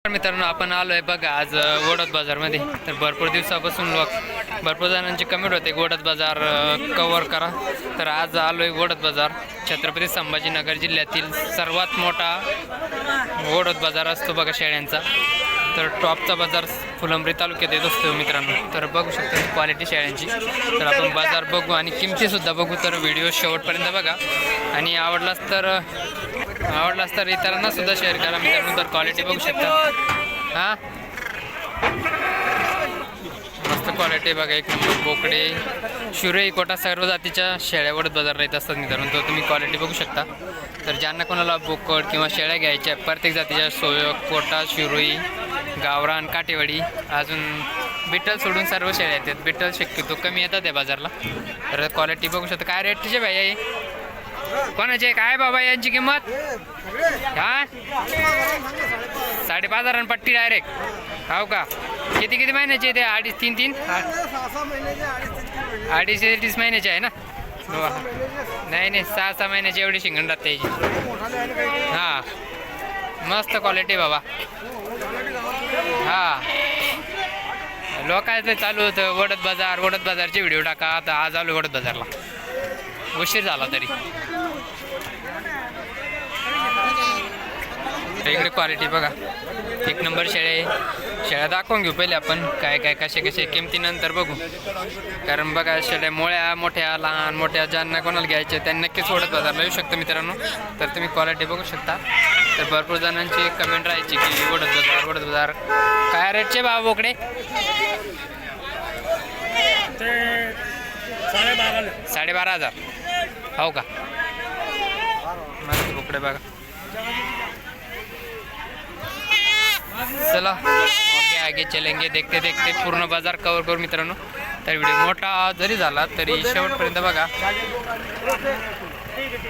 मित्रांनो आपण आलो आहे बघा आज वडद बाजारमध्ये. तर भरपूर दिवसापासून भरपूर जणांची कमेंट होते वडद बाजार कव्हर करा. तर आज आलो आहे वडद बाजार. छत्रपती संभाजीनगर जिल्ह्यातील सर्वात मोठा वडद बाजार असतो बघा शेळ्यांचा. तर टॉपचा बाजार फुलंब्री तालुक्यात येत असतो मित्रांनो. तर बघू शकता क्वालिटी शेळ्यांची. तर आपण बाजार बघू आणि किमतीसुद्धा बघू. तर व्हिडिओ शेवटपर्यंत बघा आणि आवडलाच तर इतरांना सुद्धा शेअर करा मित्रांनो. तर क्वालिटी बघू शकता. हां मस्त क्वालिटी बघा, एक नंबर बोकडे शिरोई कोटा सर्व जातीच्या शेळ्या वडद बाजारला येत असतात मित्रांनो. तर तुम्ही क्वालिटी बघू शकता. तर ज्यांना कोणाला बोकड किंवा शेळ्या घ्यायच्या प्रत्येक जातीच्या सोयक कोटा शिरोई गावरान काटेवाडी अजून बिट्टल सोडून सर्व शेळ्या येतात. बिट्टल शक्यतो कमी येतात या बाजारला. तर क्वालिटी बघू शकता. काय रेटचे भाई कोणाचे काय बाबा यांची किंमत? हा 5,500 पट्टी डायरेक्ट. हो का? किती महिन्याचे ते? 2.5-3 2.5 महिन्याचे आहे ना? नाही 6 महिन्याची एवढी शिंगण राहते त्याची. हां मस्त क्वालिटी बाबा. हां लोकांचं चालू होतं वडद बाजारचे व्हिडिओ टाका. आता आज आलो वडद बाजारला, उशीर झाला तरी. इकडे क्वालिटी बघा, एक नंबर शेळ्या दाखवून घेऊ पहिले आपण. काय कसे किमतीनंतर बघू. कारण बघा शेळ्या मोठ्या लहान मोठ्या ज्यांना कोणाला घ्यायचे त्यांनी नक्कीच वडद बाजारला येऊ शकतं मित्रांनो. तर तुम्ही क्वालिटी बघू शकता. तर भरपूर जणांची कमेंट राहायची की वडद बाजार काय रेटचे भाव बोकडे? 12,500. हो का? मस्त बोकडे बघा. चला आगे चलेंगे देखते पूर्ण बाजार कव्हर करू मित्रांनो. तर व्हिडिओ मोठा जरी झाला तरी शेवटपर्यंत बघा.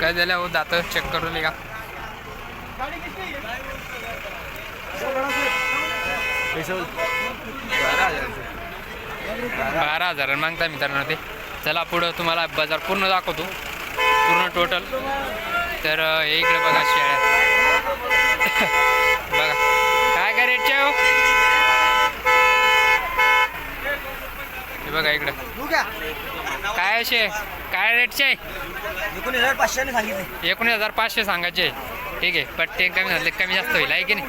काय झालं हो दात चेक करून का? 12,000 मागता मित्रांनो ते. चला पुढं तुम्हाला बाजार पूर्ण दाखवतो, पूर्ण टोटल. तर इकडे बघा शेळ्या बघा काय रेटचे हो? हे बघा इकडे काय काय रेटचे? 19,500 सांगितले. 19,500 सांगायचे. ठीक आहे, पट्टे कमी जास्त होईल आहे की नाही?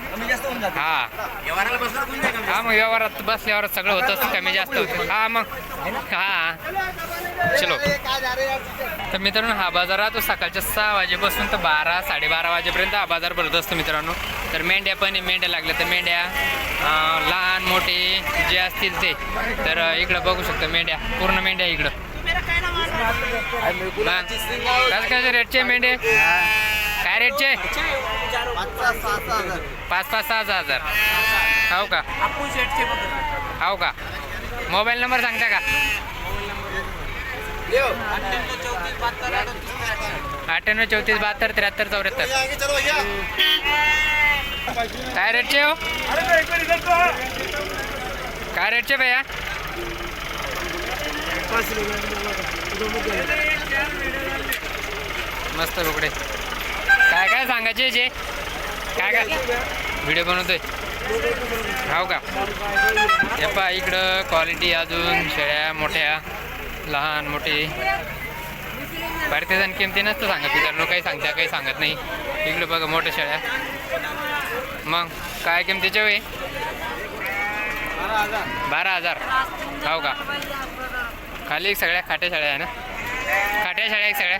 हां मग व्यवहारात बसल्यावर सगळं होतं, कमी जास्त होतं. हां मग हां चलो. तर मित्रांनो हा बाजार राहतो सकाळच्या 6 वाजेपासून तर 12-12:30 वाजेपर्यंत हा बाजार भरत असतो मित्रांनो. तर मेंढ्या पण मेंढ्या लागल्या तर मेंढ्या लहान मोठे जे असतील ते. तर इकडं बघू शकता मेंढ्या, पूर्ण मेंढ्या इकडं. काय रेटचे मेंढे? काय रेटचे? 5,000-6,000. हो का? हो का? मोबाईल नंबर सांगता का? 98-34-72-73-74. काय रेटचे हो? काय रेटचे भैया? मस्त बोकडे. काय सांगायचे जे? काय व्हिडिओ बनवतोय? हो का? हे पहा इकडं क्वालिटी अजून शेळ्या मोठ्या लहान मोठे. भारतीय जण किमती नसतं सांगत मित्रांनो, काही सांगत्या काही सांगत नाही. इकडे बघा मोठ्या शेळ्या. मग काय किमतीच्या वे? 12,000. हो का? खाली सगळ्या खाट्या शेळ्या आहे ना? खाट्या शेळ्या आहे सगळ्या.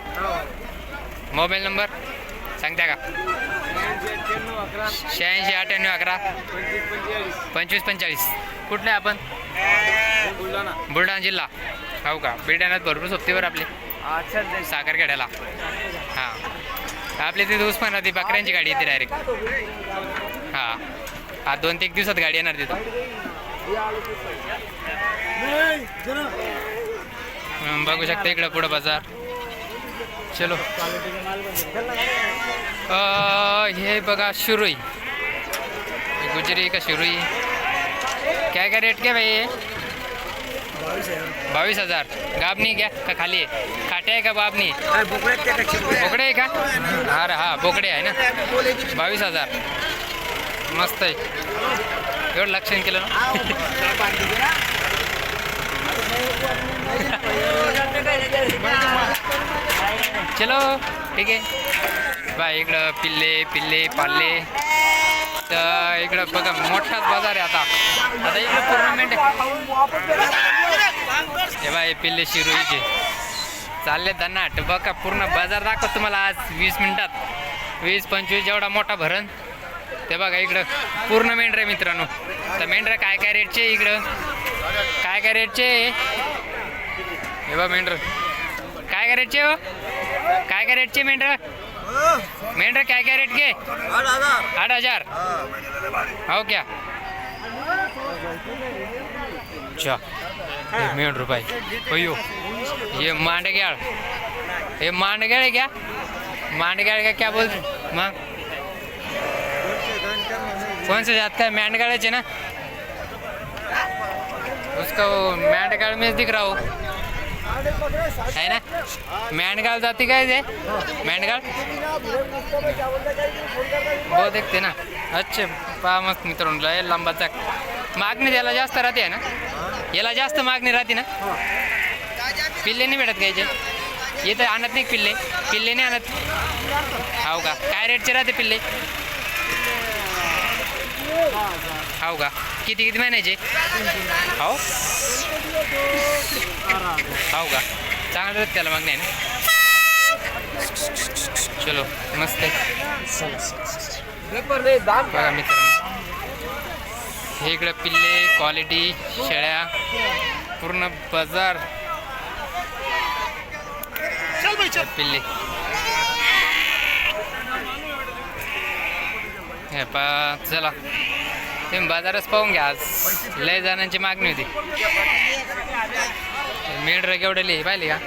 मोबाईल नंबर सांगता का? 86-98-11-25-45. कुठले आपण? बुलढाणा जिल्हा. हो का? बुलढाण्यात भरपूर सोबतीवर आपली साखरखेड्याला. हां आपली तिथे उस्मानाबादी बकऱ्यांची गाडी येते डायरेक्ट. हां आज 2-1 दिवसात गाडी येणार तिथं. बघू शकता इकडं पुढं बाजार. चलो हे बघा शिरोई गुजरी का शिरोई. काय रेट क्या भाई? 22,000. गाबनी क्या का खाली आहे? खाटे आहे का बाबनी? बोकडे आहे का? अरे हा बोकडे आहे ना. 22,000. मस्त आहे. एवढं लक्षण केलं ना. चलो ठीक आहे. बाय इकडं पिल्ले पाल्ले. तर इकडं बघा मोठाच बाजार आहे आता इकडं टुर्नामेंट हे बाय पिल्ले शिरोईचे चालले दनाट. बघा पूर्ण बाजार दाखवतो तुम्हाला आज 20 मिनिटात 20-25 जेवढा मोठा भरण. ते बघा इकडं पूर्ण मेंढर आहे मित्रांनो. तर मेंढर काय रेटचे इकडं काय रेटचे हे बघा मेंढर काय रेटचे हो काय रेटचे मेंढर काय रेट के 8,000 हो क्या अच्छा मेंढ रुपये अयो ये मांडग्याळ हे मांडग्याळ है क्या मांडग्याळ का क्या बोलते मग कौन से जात का मेंढगाड़ है ना उसका वो मेंढगाड़ में दिख रहा हो है ना मेंढगाड़ जाती काय ते मेंढगाड़ वो देखते ना. अच्छे पहा मस्त मित्रांनो लय लांबा चाक. मागणी त्याला जास्त राहते आहे ना याला जास्त मागणी राहते ना. पिल्ले नाही भेटत घ्यायचे इथं आणत नाही पिल्ले नाही आणत हो का काय रेटचे राहते पिल्ले हो का किती महिन्याचे हो हो का चांगलं राहत त्याला मागणी आहे ना. चलो मस्त आहे बघा मित्रांनो हे इकडं पिल्ले क्वालिटी शेळ्या पूर्ण बाजार पिल्ले हे पा चला तुम्ही बाजारच पाहून घ्या. आज लय जणांची मागणी होती. मेंढर केवढे पाहिले का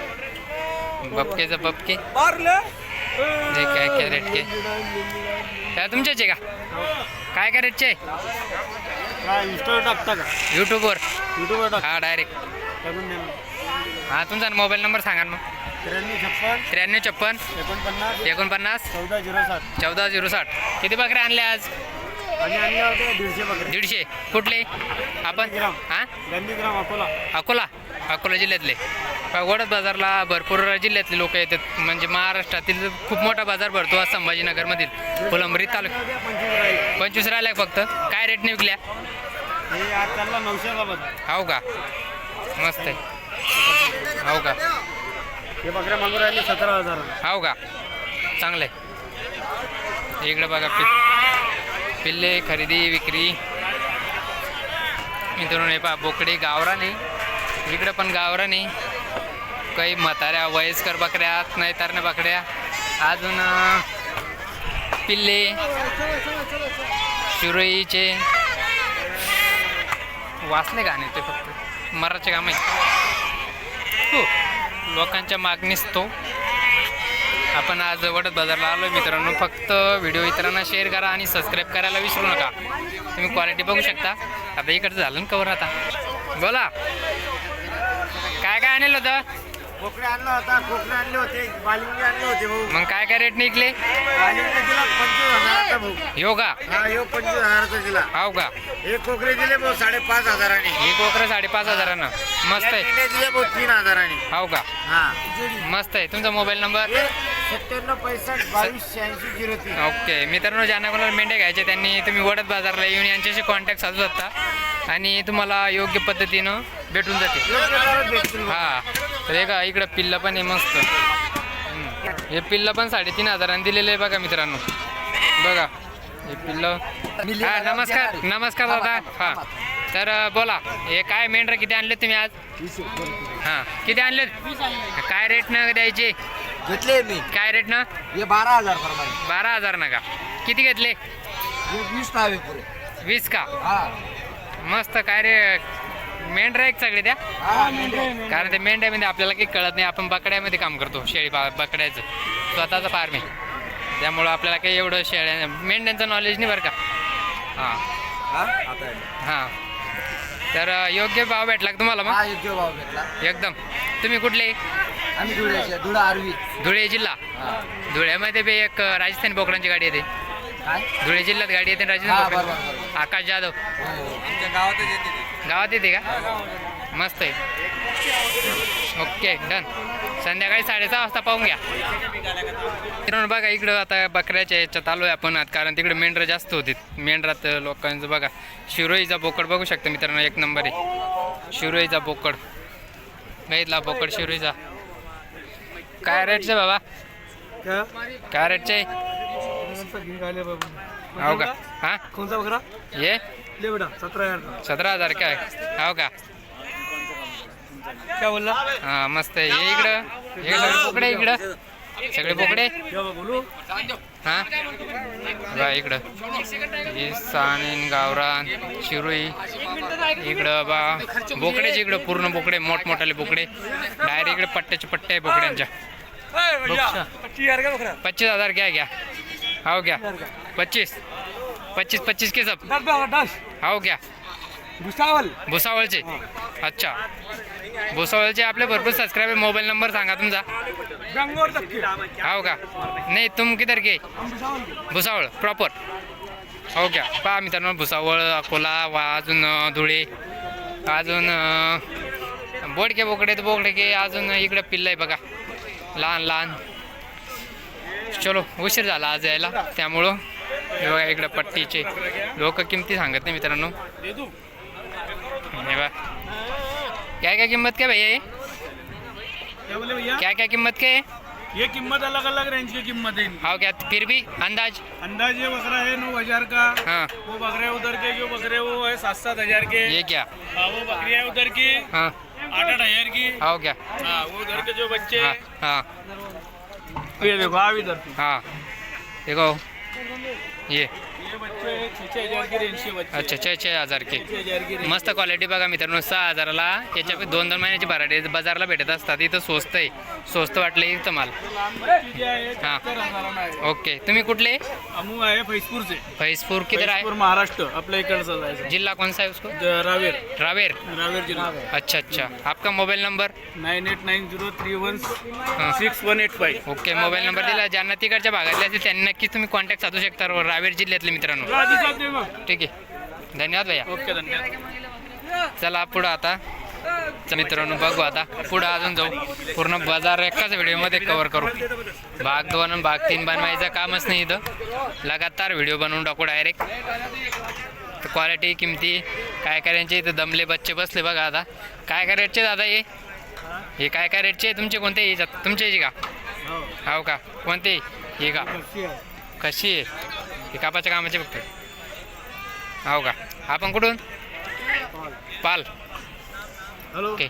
बपकेचं बपके काय रेट के काय तुमच्याच आहे का काय रेटचे यूट्यूबवर हा डायरेक्ट हा तुमचा मोबाईल नंबर सांगा ना मग. 9356 49 1407. किती बकऱ्या आणल्या आज 150 कुठले आपण अकोला जिल्ह्यातले. वडद बाजारला भरपूर जिल्ह्यातले लोक येतात म्हणजे महाराष्ट्रातील खूप मोठा बाजार भरतो आज संभाजीनगरमधील फुलंब्री तालुका. 25 राहिल्या फक्त काय रेटने विकल्या हो का मस्त आहे हो का हे बकऱ्या मागून राहिले 17,000 हो का चांगलं आहे. इकडे बघा पिल्ले खरेदी विक्री मित्रांनो हे पहा बोकडे गावरा नाही इकडे पण गावरा नाही काही म्हाताऱ्या वयस्कर बकऱ्या नैतारण्या बकऱ्या अजून पिल्ले शिरोईचे वाचले गाणे ते फक्त मराठीचे काम आहे. लोकांच्या मागणीच तो आपण आज वडद बाजारला आलो मित्रांनो. फक्त व्हिडिओ इतरांना शेअर करा आणि सबस्क्राईब करायला विसरू नका. तुम्ही क्वालिटी बघू शकता. आता इकडचं झालं ना कवर. आता बोला काय आणलं होतं कोकणे आणला होता कोकणे आणले होते बालिंगे आणले होते भाऊ. मग काय रेट निघले बालिंगे दिला 25,000 भाऊ. यो का हा यो 25,000 दिला हो का. एक कोकरे दिले भाऊ 5,500 ही कोकरं 5,500 मस्त आहे. दिले भाऊ 3,000 हो का हा मस्त आहे. तुमचा मोबाईल नंबर 9765 ओके. मित्रांनो ज्यांना कोणाला मेंढ्या घ्यायचे त्यांनी तुम्ही वडद बाजारला येऊन यांच्याशी कॉन्टॅक्ट साधू शकता आणि तुम्हाला योग्य पद्धतीनं भेटून जाते. हा तर हे का इकडं पिल्लं पण आहे मस्त. हे पिल्लं पण 3,500 दिलेलं आहे बघा मित्रांनो. बघा हे पिल्लं. हा नमस्कार दादा. हा तर बोला हे काय मेंढरं किती आणले तुम्ही आज हां किती आणले काय रेटनं द्यायचे घेतले मी काय रेटनं हे 12,000 प्रमाणे 12,000 ना का किती घेतले 20 पावे पुरे 20 का हा मस्त काय रे मेंढर एक सगळे द्या कारण ते मेंढ्यामध्ये आपल्याला काही कळत नाही. आपण बकड्यामध्ये काम करतो शेळी बकड्याचं स्वतःचं फार्म आहे त्यामुळं आपल्याला काही एवढं शेळ्या मेंढ्यांचं नॉलेज नाही बरं का. हां हां तर योग्य भाव भेटला का तुम्हाला मग योग्य भाव भेटला एकदम. तुम्ही कुठले आम्ही धुळे आरवी धुळे जिल्हा धुळ्यामध्ये बी एक राजस्थानी बोकडांची गाडी येते धुळे जिल्ह्यात गाडी येते राजेंद्र बोकडे. आकाश जाधव आमच्या गावातच येते ते. गावात येते का? मस्त आहे. Okay done. संध्याकाळी 6:30 वाजता पाहून घ्या मित्रांनो. बघा इकडं आता बकऱ्याच्या याच्यात आलो आहे आपण आज, कारण तिकडे मेंढरं जास्त होते. मेंढरात लोकांचं बघा शिरोईचा बोकड बघू शकता मित्रांनो, एक नंबर आहे शिरोईचा बोकड. बघितला बोकड शिरोईचा. काय रेटचे बाबा? काय रेटचे? हो का? हां कोणता बकरा? ये ले बेटा 17,000. 17,000 काय? हो का? काय बोलला? हां मस्त आहे. हे इकडं हे सगळे बोकडे इकडं, सगळे बोकडे. बोलू हां बघा इकडं ही साणीन गावरान शिरोई. इकडं बा बोकडेच इकडं पूर्ण बोकडे, मोठमोठाले बोकडे. डायरेक्ट इकडे पट्ट्याचे पट्टे आहे बोकड्यांच्या. 25,000 घ्या. हो घ्या 25 के सब. हो घ्या. भुसावळचे. अच्छा भुसावळचे आपले भरपूर सबस्क्राईबर. मोबाईल नंबर सांगा तुमचा. हो का? नाही तुम किधर के? भुसावळ प्रॉपर. हो क्या? पहा मित्रांनो भुसावळ, अकोला, अजून धुळे, अजून बोडके बोकडे अजून इकडे पिल्लं आहे बघा लहान. चलो उशीर झाला आज यायला, त्यामुळं हे बघा इकडं पट्टीचे लोक किमती सांगत नाही मित्रांनो. हे बघा क्या किंमत क्या भैया ये? क्या बोले भैया? क्या किंमत क्या है? ये कीमत अलग अलग रेंज की कीमत है. हाँ क्या फिर भी अंदाज? अंदाज ये बकरा है 9,000 का. हाँ वो बकरे उधर के जो बकरे वो है 7,000 के. ये क्या? हाँ, वो बकरी है उधर की हाँ 8,000 की. हाँ क्या? हाँ वो उधर के जो बच्चे हाँ हाँ ये देखो आप इधर हाँ देखो ये बच्चे 6,000 की रेंज के बच्चे. अच्छा 6,000 के 6,000 की रेंज. मस्त क्वालिटी बघा मित्रांनो. 6,000ला याच्या 2-2 महिन्याची भराटी बाजारला भेटत असतात. इथं स्वस्त आहे. स्वस्त वाटलं इथं माल. बच्ची जे आहे हाँ 70,000 आहे. ओके. तुम्ही कुठले? अमू आहे फैजपूर से. फैजपूर किधर फैजपूर आहे? महाराष्ट्र आपल्या इकडचं जायचं. जिल्हा कौन सा है उसको? रावेर रावेर. जिल्हा. अच्छा आपका mobile number? 9890316185. Okay mobile number दिला. ज्यांना तिकडच्या भागातले असतील त्यांनी नक्कीच तुम्ही कॉन्टॅक्ट साधू शकता. रावेर जिल्ह्यातले मित्रांनो. ठीक आहे धन्यवाद भैया. ओके धन्यवाद. चला पुढं आता मित्रांनो बघू आता पुढं अजून जाऊ. पूर्ण बाजार एकाच व्हिडिओमध्ये कव्हर करू. भाग 2 आणि भाग 3 बनवायचं कामच नाही इथं. लगातार व्हिडिओ बनवून टाकू डायरेक्ट. तर क्वालिटी किमती काय करायचे इथं दमले बच्चे बसले बघा. आता काय रेटचे दादा हे काय रेटचे तुमचे? कोणते याच्यात तुमचे का? हो का? कोणते हे का? कशी आहे? हे कापाच्या कामाचे फक्त. हो का? आपण कुठून? पाल. ओके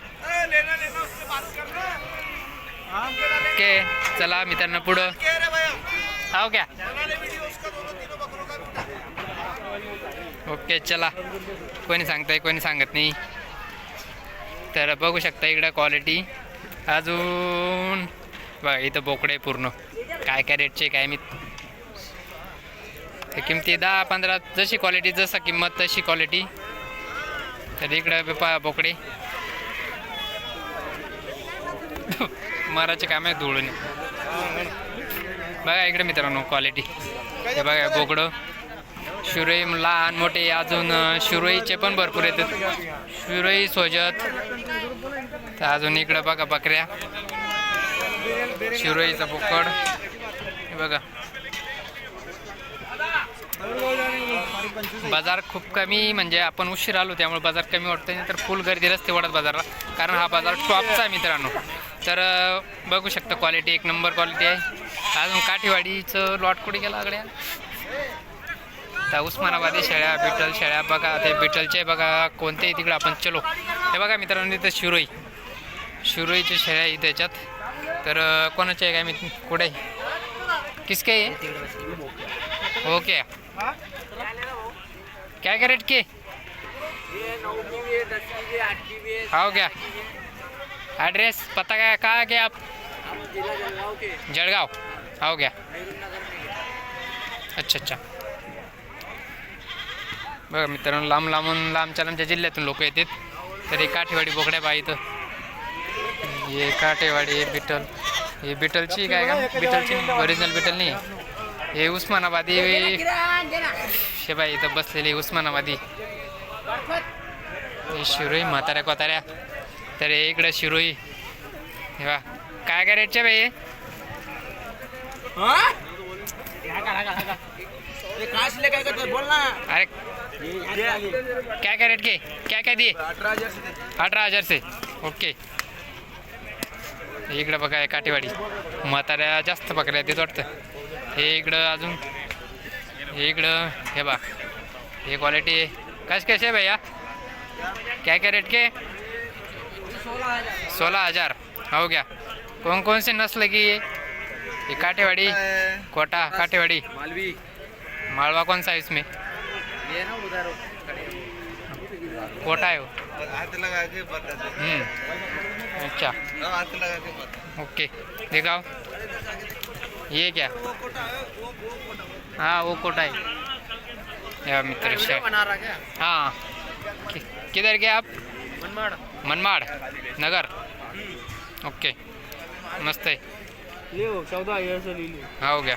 ओके चला मित्रांनो पुढं. हो क्या? ओके चला. कोणी सांगताय कोणी सांगत नाही. तर बघू शकता इकडं क्वालिटी अजून बघा. इथं बोकडे पूर्ण काय रेटचे काय मी. किमती 10-15 जशी क्वालिटी जसं किंमत तशी क्वालिटी. तर इकडं बोकडे माराचे काम आहे धुळून बघा. इकडे मित्रांनो क्वालिटी हे बघा बोकडं शिरोई लहान मोठे अजून शिरोईचे पण भरपूर येतात. शिरोई सोजत. तर अजून इकडं बघा बकऱ्या शिरोईचा बोकड हे बघा. बाजार खूप कमी म्हणजे आपण उशीर आलो त्यामुळे बाजार कमी वाटतं. नाही तर फुल गर्दी रस्ते वाढत बाजारला, कारण हा बाजार टॉपचा आहे मित्रांनो. तर बघू शकता क्वालिटी एक नंबर क्वालिटी आहे. अजून काठीवाडीचं लॉट कुठे गेला आगड्या. तर उस्मानाबादी शेळ्या बिटल शेळ्या बघा. ते बिटलचे बघा कोणतेही तिकडे आपण चलो. हे बघा मित्रांनो इथं शिरोईच्या शेळ्या आहे त्याच्यात. तर कोणाचे आहे काय मी कुठे किसके आहे? ओके क्या रेट के? हो क्या? एड्रेस पता क्या कहाँ के आप? जळगाव. हो क्या? अच्छा बघा मित्रांनो लांबच्या जिल्ह्यातून लोक येतात. तर हे काठेवाडी बोकड्या पहा इथं. हे काठेवाडी बिटल. हे बिटलची काय का? बिटलची ओरिजिनल बिटल नाही. हे उस्मानाबादी हे बाई इथं बसलेली उस्मानाबादी हे शिरोई म्हाताऱ्या कोताऱ्या. तर हे इकडं शिरोई हे बा काय काय रेटचे बाई हे? काय करतो बोल ना. अरे क्या रेट के क्या दिए? 18,000 से. ओके. इकडं बघा हे काठीवाडी म्हाताऱ्या जास्त बकऱ्या देत वाटतं. हे इकडं अजून हे इकडं हे बा हे क्वालिटी कैसे भैया क्या रेट के? 16,000 हो गया. कौन कौन से नस्ल की ये काठीवाड़ी कोटा काठीवाड़ी मालवी मालवा कौन सा है इसमें? ये ना उधर कोटा है वो. हाथ लगा के बता दे. अच्छा हाथ लगा के बता. ओके दिखाओ ये क्या? हाँ वो कोटा है या मित्र से. बना रहा क्या? हाँ किधर के आप? मनमाड़. मनमाड नगर. ओके मस्त आहे. ले 14,000 से ले लो. हा हो गया.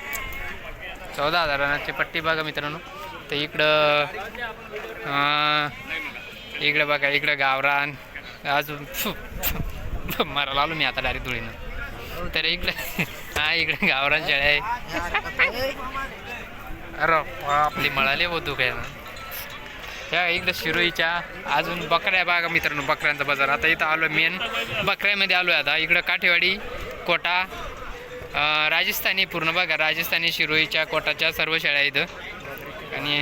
14,000ची पट्टी बघा मित्रांनो. तर इकडं इकडं बघा इकडं गावरान अजून मारायला आलो मी आता डायरेक्ट धुळीनं. तर इकडं हा इकडं गावरान शेळ्या आहे. अरे आपली मळाले होतो काय ना. ह्या इकडं शिरोईच्या अजून बकऱ्या बघा मित्रांनो बकऱ्यांचा बाजार. आता इथं आलो मेन बकऱ्यामध्ये आलो आहे आता. इकडं काठेवाडी कोटा राजस्थानी पूर्ण बघा राजस्थानी शिरोईच्या कोटाच्या सर्व शेळ्या इथं. आणि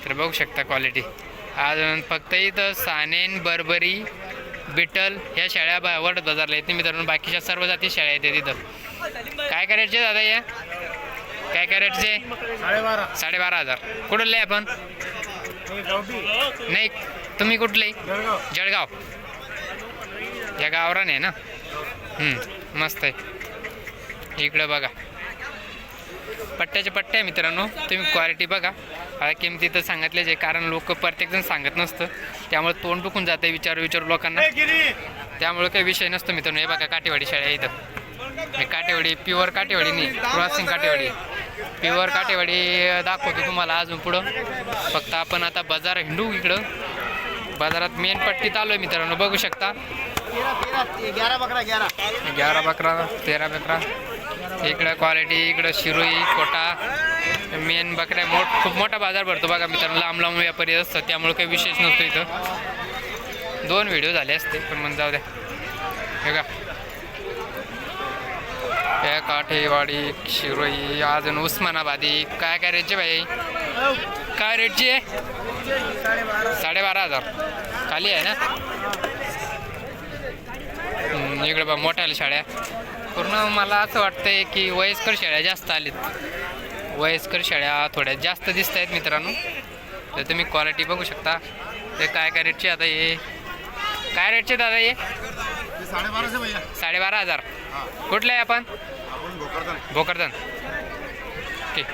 तर बघू शकता क्वालिटी. अजून फक्त इथं सानेन बर्बरी बिटल ह्या शेळ्या वडद बाजारला येते मित्रांनो. बाकीच्या सर्व जाती शेळ्या येते तिथं. काय रेटचे दादा या काय रेटचे? 12,500. कुठले आपण? नाही तुम्ही कुठले? जळगाव. या गावरान आहे ना. मस्त आहे. इकडं बघा पट्ट्याचे पट्टे आहे मित्रांनो. तुम्ही क्वालिटी बघा. आता किमती तर सांगितलेच आहे कारण लोक प्रत्येकजण सांगत नसतं त्यामुळे तोंड दुखून जातं विचारू लोकांना. त्यामुळे काही विषय नसतो मित्रांनो. हे बघा काठेवाडी शेळ्या इथं. हे काठेवाडी प्युअर काठेवाडी नाही क्रॉसिंग काठेवाडी. प्युअर काठेवाडी दाखवतो तुम्हाला अजून पुढं. फक्त आपण आता बाजार हिंडू. इकडं बाजारात मेन पट्टीत आलो आहे मित्रांनो बघू शकता. 11 बकरा 11 बकरा 13 बकरा. इकडं क्वालिटी इकडं शिरोई कोटा मेन बकऱ्या खूप मोठा बाजार भरतो बघा मित्रांनो. लांब व्यापारी असतात त्यामुळे काही विशेष नसतो इथं. 2 व्हिडिओ झाले असते पण मग जाऊ द्या. हे का या काठेवाडी शिरोई अजून उस्मानाबादी काय रेटचे भाई? काय रेटची आहे? 12,500 खाली आहे ना. इकडे बघा मोठ्या शाळ्या पूर्ण. मला असं वाटतंय की वयस्कर शेळ्या जास्त आलीत. वयस्कर शेळ्या थोड्या जास्त दिसत आहेत मित्रांनो. तर तुम्ही क्वालिटी बघू शकता. ते काय रेटचे आता हे काय रेटचे दादा हे? 12,500. कुठले आहे आपण? भोकरदन. ठीक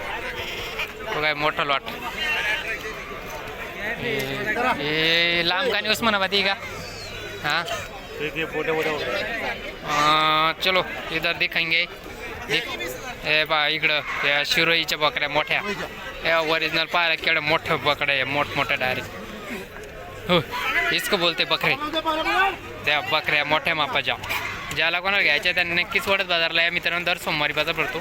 काय मोठं लॉट. ये लांब कानी उस्मानाबादी का? हाँ चलो इधर दिखाएंगे. हे बा इकडं या शिरोईच्या बकऱ्या मोठ्या या ओरिजिनल पाहायला केवढ्या मोठं बकड्या आहे मोठमोठ्या डायरेक्ट. हो इसको बोलते बकरे. त्या बकऱ्या मोठ्या मापाच्या ज्याला कोणाला घ्यायच्या त्यांनी नक्कीच वडद बाजारला या मित्रांनो. दर सोमवारी बाजार भरतो.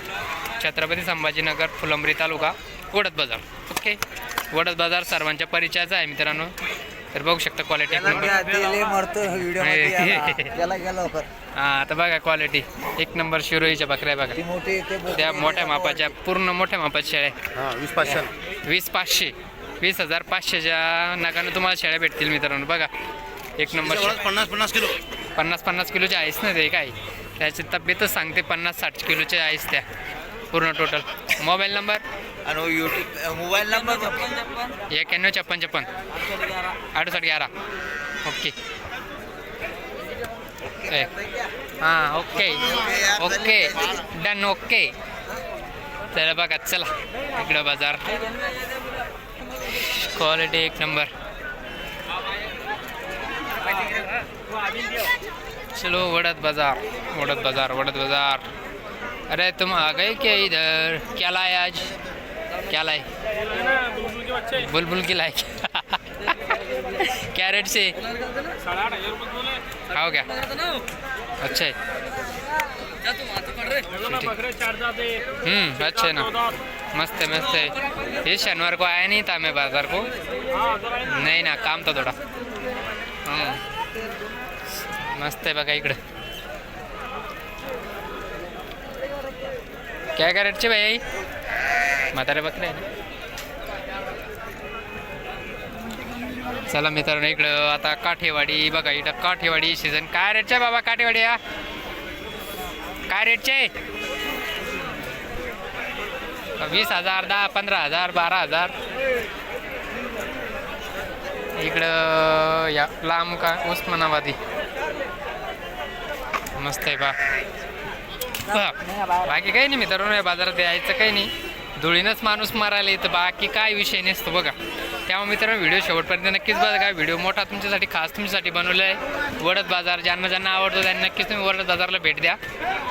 छत्रपती संभाजीनगर फुलंब्री तालुका वडद बाजार. ओके वडद बाजार सर्वांच्या परिचयाचा आहे मित्रांनो. तर बघू शकता क्वालिटी. हां आता बघा क्वालिटी एक नंबर शिरोईच्या बकऱ्या बघा. त्या मोठ्या मापाच्या पूर्ण मोठ्या मापाच्या शेळ्या 20,500 20,500च्या नगानं तुम्हाला शेळ्या भेटतील मित्रांनो. बघा एक नंबर 50 किलो 50 किलोचे आहेस ना ते काय त्याची तब्येतच सांगते. 50-60 किलोचे आहेस त्या पूर्ण टोटल. मोबाईल नंबर आणि यूट्यूब मोबाईल नंबर 9156 6811. ओके हां ओके डन. ओके चला बघा चला इकडं बाजार क्वालिटी एक नंबर. चलो वडद बाजार अरे तुम आ गए क्या इधर? क्या लाए आज? क्या लाए? बुलबुल की लाए क्या रेट से? हो क्या? अच्छा है। अच्छा है ना, मस्त है। ये शनिवार को आया नहीं था मैं बाजार को, नहीं ना, काम था थोड़ा। मस्त आहे बघा इकडं. काय काय रेटचे बाई? म्हातारे बकरे आहे ना. चला मित्रांनो, इकडं आता काठेवाडी बघा, इकडं काठेवाडी सीझन. काय रेटचे बाबा काठेवाडी? या काय रेटचे? 20,000, 10, 15,000, 12,000. इकडं या लांब का उस्मानाबादी मस्त आहे बा. बाकी काही नाही मित्रांनो, या बाजारात यायचं काही नाही, धुळीनंच माणूस मारायला येतं, बाकी काय विषय नसतो बघा. त्यामुळे मित्रांनो व्हिडिओ शेवटपर्यंत नक्कीच बघा. व्हिडिओ मोठा तुमच्यासाठी, खास तुमच्यासाठी बनवला आहे. वडद बाजार ज्यांना ज्यांना आवडतो त्यांनी नक्कीच तुम्ही वडद बाजारला भेट द्या.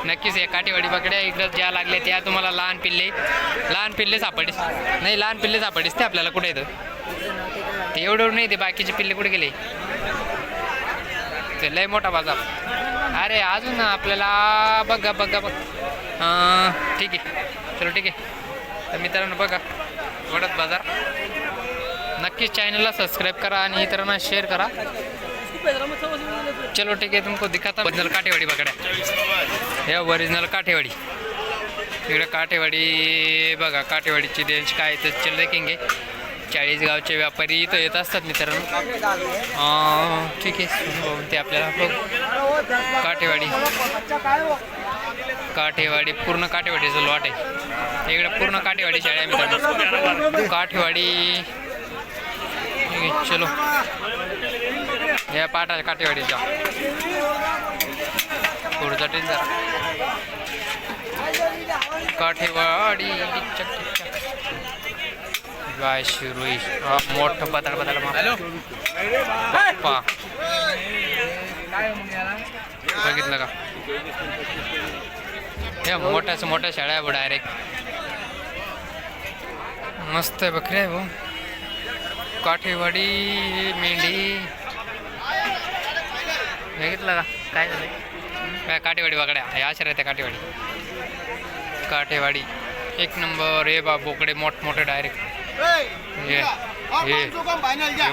नक्कीच हे काठेवाडी बकड्या इकडं ज्या लागल्या त्या तुम्हाला लहान पिल्ले सापडीस नाही, लहान पिल्ले सापडीस ते आपल्याला कुठे येतं ते एवढं नाही, ते बाकीचे पिल्ले कुठे गेले? ते लय मोठा बाजार. अरे अजून आपल्याला बघा बघ ठीक आहे, चलो ठीक आहे. तर मित्रांनो बघा वडद बाजार, नक्कीच चॅनलला सबस्क्राईब करा आणि इतरांना शेअर करा. चलो ठीक आहे, तुमको दिखाता ओरिजिनल काठेवाडी बघा. हे ओरिजिनल काठेवाडी. इकडे काठेवाडी बघा, काठेवाडीची रेंज काय तर चल देखेंगे. 40 गावचे व्यापारी इथं येत असतात मित्रांनो. ठीक आहे, ते आपल्याला बघ काठेवाडी पूर्ण काठेवाडीचं लॉट आहे. इकडे पूर्ण काठेवाडी शाळा आहे मित्रांनो. काठेवाडी चलो या पाठा काठेवाडीच्या पुढचा टेन जरा काठेवाडी गाय शिरोई मोठं बदल बाप्पा बघितलं का? या मोठ्या शाळा आहे डायरेक्ट. मस्त आहे बकरी आहे भाऊ. काठेवाडी मेंढी बघितलं का? काय झालं? काठेवाडी बघड्या या अशा राहत्या काठेवाडी एक नंबर. हे बा बोकडे मोठमोठे डायरेक्ट. हे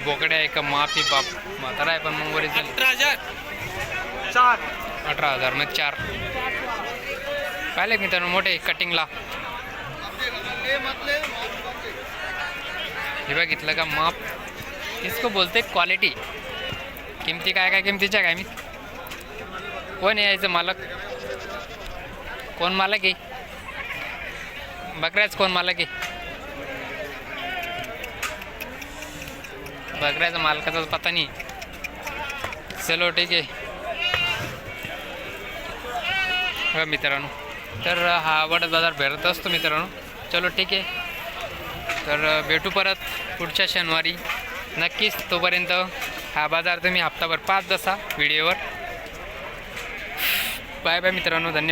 बोकडे आहे का? माफी बाप म्हातारा आहे पण मग वरीच 18,000 मध्ये 4 पाहिले मित्रांनो मोठे कटिंगला. हे बघितलं का? माप इसको बोलते क्वालिटी. किमती काय किमतीच्या काय? मी कोण यायचं मालक? कोण मालक आहे बकऱ्याच? कोण मालक आहे बकऱ्याचा? मालकाचाच पता नाही. चलो ठीक आहे मित्रांनो. तर हा वडद बाजार भरत असतो मित्रांनो. चलो ठीक आहे, तर भेटू परत पुढच्या शनिवारी नक्कीच. तोपर्यंत हा बाजार तुम्ही हप्ताभर पाच जसा व्हिडिओवर. बाय बाय मित्रांनो, धन्यवाद.